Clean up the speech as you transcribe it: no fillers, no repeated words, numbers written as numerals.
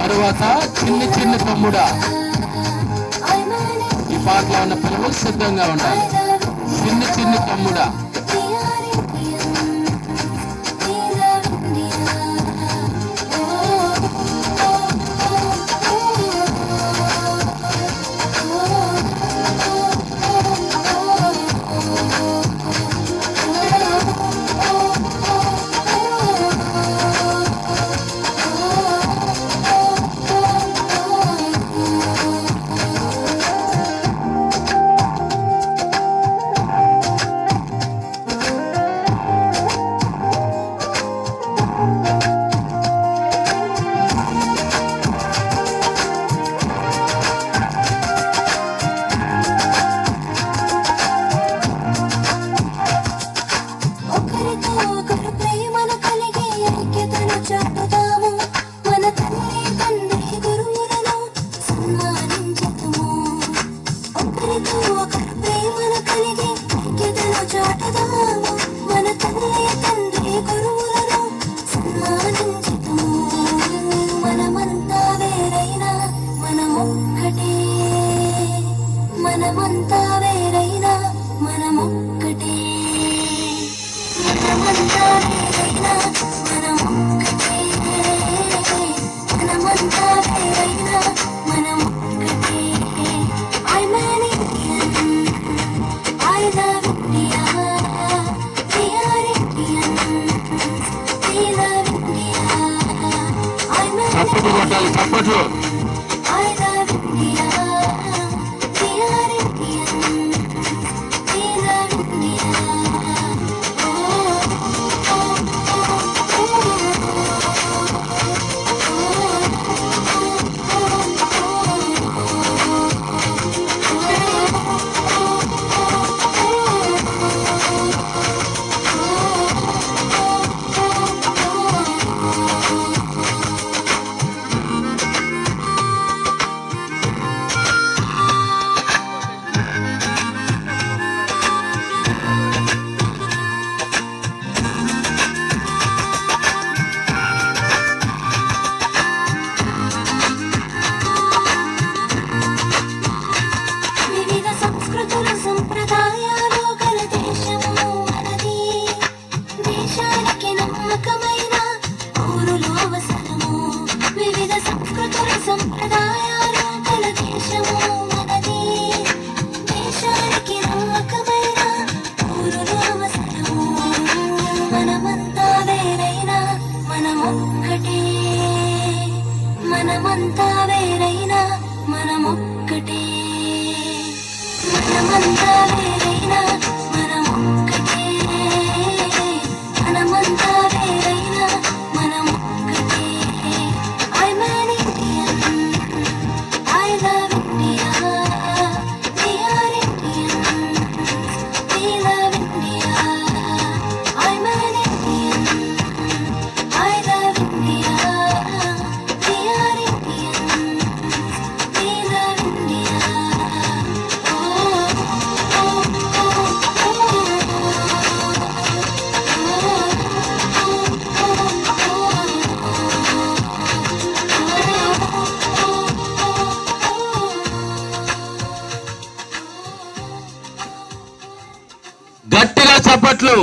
తరువాత చిన్ని చిన్ని తమ్ముడా, ఈ పాటలో ఉన్న పిల్లలు సిద్ధంగా ఉండాలి. చిన్ని చిన్ని తమ్ముడా, మనమంతా వేరైనా మనమొక్కటే, మనమంతా వేరైనా మనమొక్కటే, మనమంతా వేరైనా మనమొక్కటే. I'm an Indian, I love India, we are Indians, we love India. I'm an Indian, I love India. మనమంతా వేరైనా మనమొక్కటే, మనమంతా వేరైనా మనమొక్కటే, మనమంతా వేరైనా మనమొక్కటే. I'm an Indian, I love India, we are Indians, we love India. I'm an Indian, I love India. గట్టిగా చప్పట్లు.